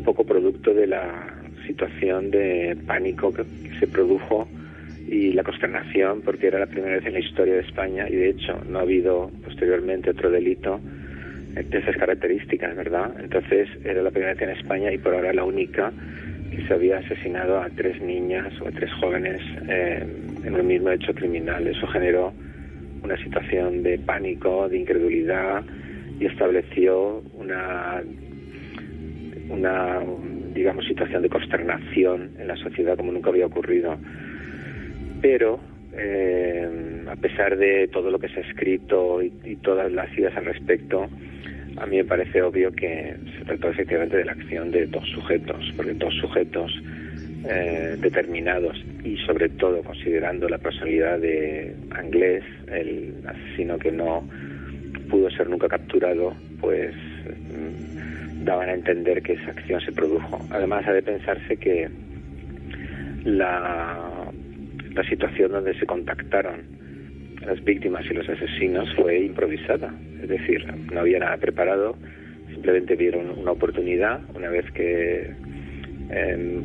un poco producto de la situación de pánico que se produjo y la consternación, porque era la primera vez en la historia de España, y de hecho no ha habido posteriormente otro delito de esas características, ¿verdad? Entonces era la primera vez en España y por ahora la única que se había asesinado a 3 niñas o a 3 jóvenes en un mismo hecho criminal. Eso generó una situación de pánico, de incredulidad, y estableció una digamos, situación de consternación en la sociedad como nunca había ocurrido. Pero a pesar de todo lo que se ha escrito y todas las ideas al respecto, a mí me parece obvio que se trató efectivamente de la acción de 2 sujetos, porque 2 sujetos determinados, y sobre todo considerando la personalidad de Anglès, el asesino que no pudo ser nunca capturado, pues daban a entender que esa acción se produjo. Además, ha de pensarse que la situación donde se contactaron las víctimas y los asesinos fue improvisada, es decir, no había nada preparado, simplemente vieron una oportunidad una vez que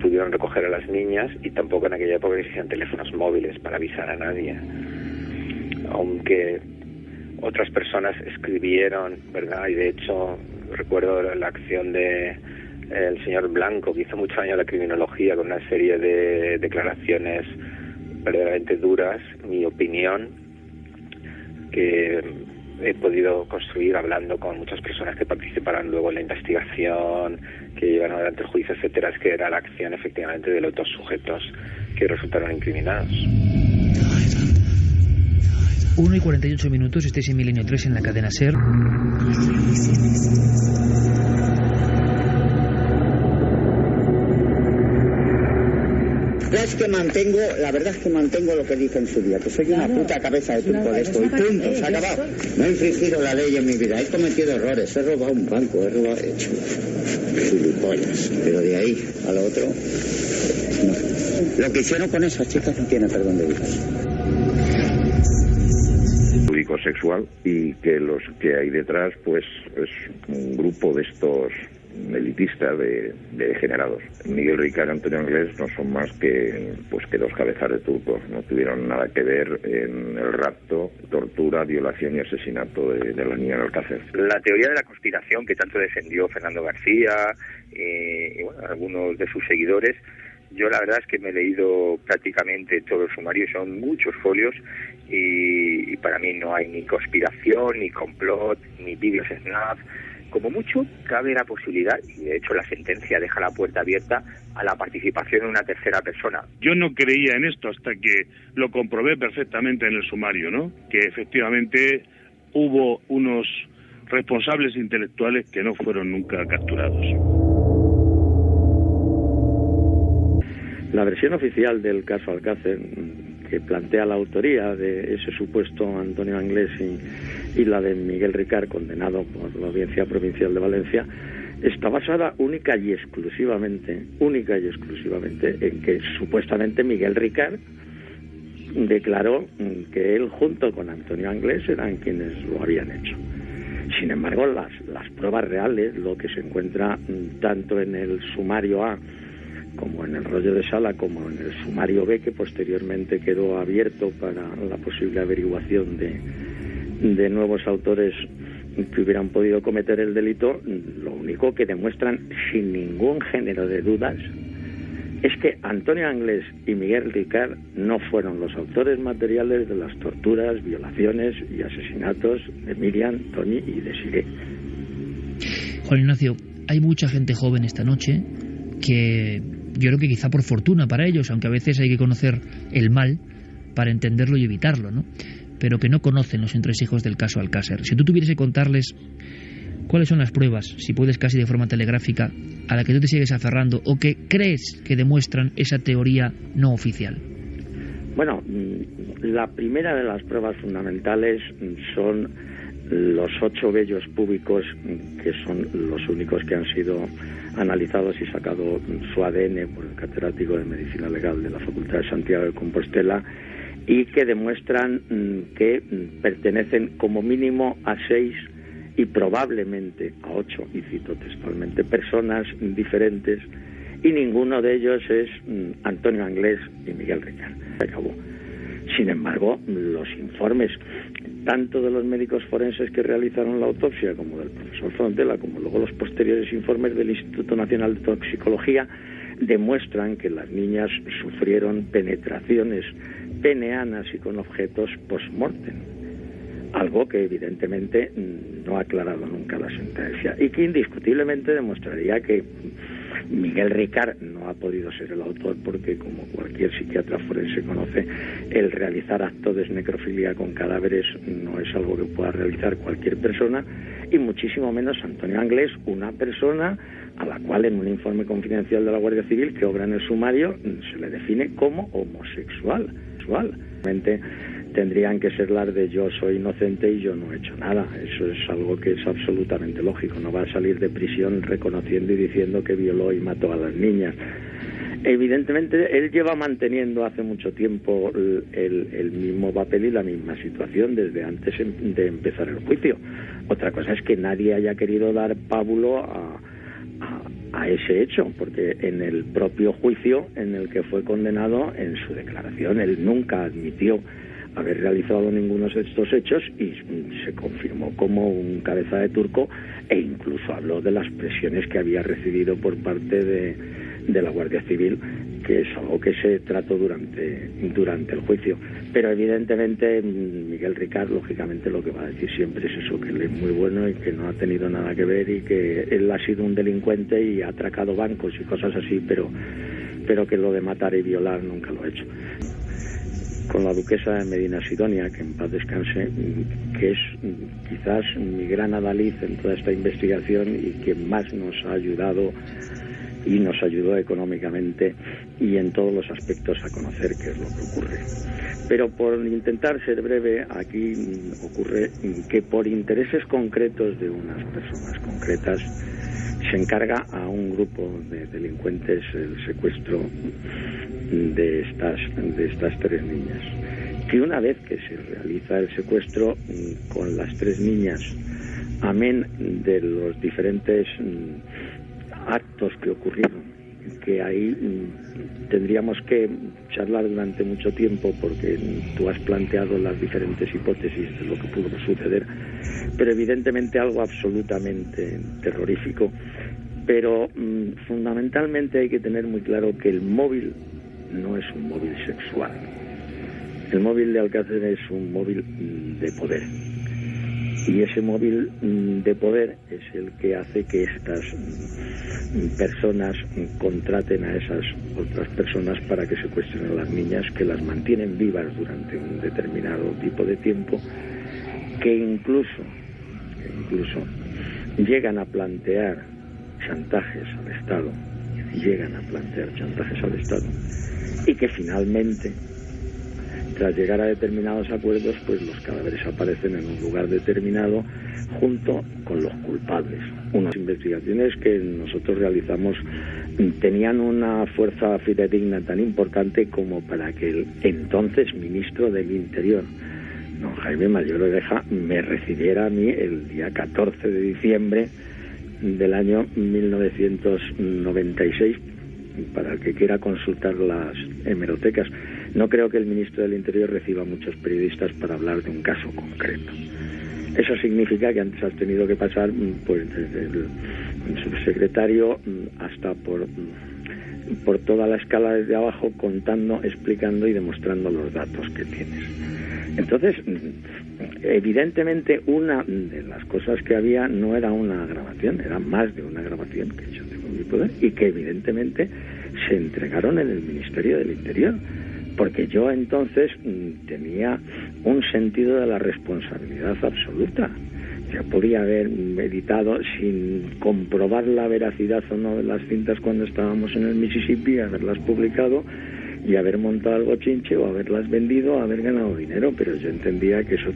pudieron recoger a las niñas, y tampoco en aquella época existían teléfonos móviles para avisar a nadie, aunque otras personas escribieron, ¿verdad? Y de hecho recuerdo la acción de el señor Blanco, que hizo mucho daño a la criminología con una serie de declaraciones verdaderamente duras. Mi opinión, que he podido construir hablando con muchas personas que participaron luego en la investigación, que llevaron adelante el juicio, etcétera, es que era la acción efectivamente de los 2 sujetos que resultaron incriminados. 1:48, estáis en Milenio 3 en la cadena SER. La verdad es que mantengo lo que dije en su día, que soy una puta cabeza de turco de esto, y punto, se ha acabado. No he infringido la ley en mi vida, he cometido errores, he robado un banco, he hecho gilipollas, pero de ahí a lo otro, no. Lo que hicieron con esas chicas no tiene perdón de Dios. Sexual, y que los que hay detrás pues es un grupo de estos elitistas de degenerados. Miguel Ricard y Antonio Anglès no son más que 2 cabezas de turcos, no tuvieron nada que ver en el rapto, tortura, violación y asesinato de la niña en Alcácer. La teoría de la conspiración que tanto defendió Fernando García y bueno, algunos de sus seguidores, yo la verdad es que me he leído prácticamente todo el sumario, son muchos folios, y para mí no hay ni conspiración, ni complot, ni vídeos snap. Como mucho cabe la posibilidad, y de hecho la sentencia deja la puerta abierta a la participación de una tercera persona. Yo no creía en esto hasta que lo comprobé perfectamente en el sumario, ¿no? Que efectivamente hubo unos responsables intelectuales que no fueron nunca capturados. La versión oficial del caso Alcácer, que plantea la autoría de ese supuesto Antonio Anglès y la de Miguel Ricard, condenado por la Audiencia Provincial de Valencia, está basada única y exclusivamente en que supuestamente Miguel Ricard declaró que él junto con Antonio Anglès eran quienes lo habían hecho. Sin embargo, las pruebas reales, lo que se encuentra tanto en el sumario A como en el rollo de sala, como en el sumario B, que posteriormente quedó abierto para la posible averiguación de nuevos autores que hubieran podido cometer el delito, lo único que demuestran sin ningún género de dudas es que Antonio Anglès y Miguel Ricard no fueron los autores materiales de las torturas, violaciones y asesinatos de Miriam, Toni y Desiré. Juan Ignacio, hay mucha gente joven esta noche que yo creo que quizá por fortuna para ellos, aunque a veces hay que conocer el mal para entenderlo y evitarlo, ¿no? Pero que no conocen los entresijos del caso Alcácer. Si tú tuvieras que contarles cuáles son las pruebas, si puedes casi de forma telegráfica, a la que tú te sigues aferrando o que crees que demuestran esa teoría no oficial. Bueno, la primera de las pruebas fundamentales son los 8 vellos púbicos, que son los únicos que han sido analizados y sacado su ADN por el catedrático de Medicina Legal de la Facultad de Santiago de Compostela, y que demuestran que pertenecen como mínimo a 6 y probablemente a 8, y cito textualmente, personas diferentes, y ninguno de ellos es Antonio Anglés y Miguel Ricard. Se acabó. Sin embargo, los informes, tanto de los médicos forenses que realizaron la autopsia, como del profesor Frontela, como luego los posteriores informes del Instituto Nacional de Toxicología, demuestran que las niñas sufrieron penetraciones peneanas y con objetos post-mortem, algo que evidentemente no ha aclarado nunca la sentencia y que indiscutiblemente demostraría que Miguel Ricard no ha podido ser el autor porque, como cualquier psiquiatra forense conoce, el realizar actos de necrofilia con cadáveres no es algo que pueda realizar cualquier persona, y muchísimo menos Antonio Anglés, una persona a la cual en un informe confidencial de la Guardia Civil que obra en el sumario se le define como homosexual. Realmente tendrían que ser las de yo soy inocente y yo no he hecho nada. Eso es algo que es absolutamente lógico. No va a salir de prisión reconociendo y diciendo que violó y mató a las niñas. Evidentemente, él lleva manteniendo hace mucho tiempo el mismo papel y la misma situación desde antes de empezar el juicio. Otra cosa es que nadie haya querido dar pábulo a ese hecho, porque en el propio juicio en el que fue condenado, en su declaración, él nunca admitió haber realizado ninguno de estos hechos y se confirmó como un cabeza de turco, e incluso habló de las presiones que había recibido por parte de la Guardia Civil, que es algo que se trató durante el juicio. Pero evidentemente Miguel Ricard, lógicamente, lo que va a decir siempre es eso, que él es muy bueno y que no ha tenido nada que ver y que él ha sido un delincuente y ha atracado bancos y cosas así, pero que lo de matar y violar nunca lo ha hecho. Con la duquesa de Medina Sidonia, que en paz descanse, que es quizás mi gran adalid en toda esta investigación y que más nos ha ayudado y nos ayudó económicamente y en todos los aspectos a conocer qué es lo que ocurre. Pero por intentar ser breve, aquí ocurre que por intereses concretos de unas personas concretas se encarga a un grupo de delincuentes el secuestro de estas 3 niñas, que una vez que se realiza el secuestro con las 3 niñas, amén de los diferentes actos que ocurrieron, que ahí tendríamos que charlar durante mucho tiempo porque tú has planteado las diferentes hipótesis de lo que pudo suceder, pero evidentemente algo absolutamente terrorífico. Pero fundamentalmente hay que tener muy claro que el móvil no es un móvil sexual. El móvil de Alcácer es un móvil de poder. Y ese móvil de poder es el que hace que estas personas contraten a esas otras personas para que secuestren a las niñas, que las mantienen vivas durante un determinado tipo de tiempo, que incluso llegan a plantear chantajes al Estado, y que finalmente, tras llegar a determinados acuerdos, pues los cadáveres aparecen en un lugar determinado junto con los culpables. Unas investigaciones que nosotros realizamos tenían una fuerza fidedigna tan importante como para que el entonces ministro del Interior, don Jaime Mayor Oreja, me recibiera a mí el día 14 de diciembre del año 1996, para el que quiera consultar las hemerotecas. No creo que el ministro del Interior reciba muchos periodistas para hablar de un caso concreto. Eso significa que antes has tenido que pasar pues desde el subsecretario hasta por toda la escala desde abajo, contando, explicando y demostrando los datos que tienes. Entonces, evidentemente, una de las cosas que había no era una grabación, era más de una grabación que yo tengo en mi poder y que evidentemente se entregaron en el Ministerio del Interior, porque yo entonces tenía un sentido de la responsabilidad absoluta. Yo podía haber editado sin comprobar la veracidad o no de las cintas cuando estábamos en el Mississippi, haberlas publicado y haber montado algo chinche o haberlas vendido o haber ganado dinero, pero yo entendía que eso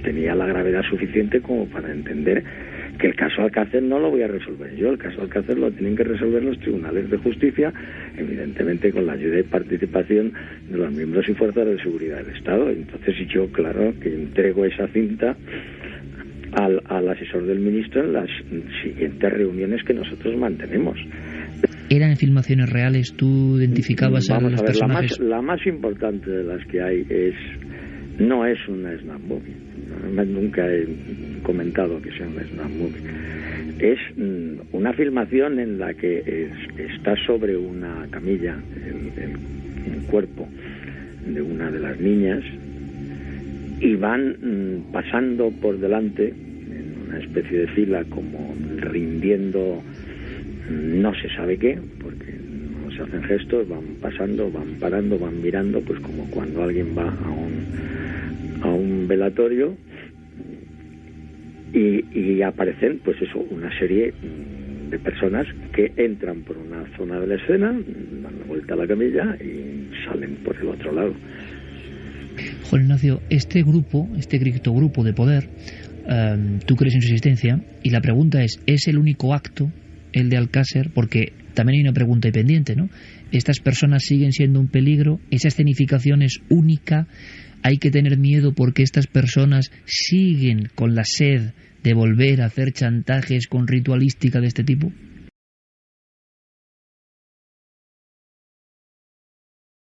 tenía la gravedad suficiente como para entender que el caso Alcácer no lo voy a resolver yo, el caso Alcácer lo tienen que resolver los tribunales de justicia, evidentemente con la ayuda y participación de los miembros y fuerzas de seguridad del Estado. Entonces yo, claro, que entrego esa cinta al asesor del ministro en las siguientes reuniones que nosotros mantenemos. ¿Eran filmaciones reales? ¿Tú identificabas a los personajes? La más importante de las que hay no es una snap movie. Nunca he comentado que sea una snap movie. Es una filmación en la que está sobre una camilla el cuerpo de una de las niñas y van pasando por delante en una especie de fila, como rindiendo no se sabe qué, porque no se hacen gestos, van pasando, van parando, van mirando, pues como cuando alguien va a un velatorio, y aparecen, pues eso, una serie de personas que entran por una zona de la escena, dan la vuelta a la camilla y salen por el otro lado. Juan Ignacio, este criptogrupo de poder, tú crees en su existencia, y la pregunta es el único acto, el de Alcácer? Porque también hay una pregunta ahí pendiente, ¿no? ¿Estas personas siguen siendo un peligro? ¿Esa escenificación es única? ¿Hay que tener miedo porque estas personas siguen con la sed de volver a hacer chantajes con ritualística de este tipo?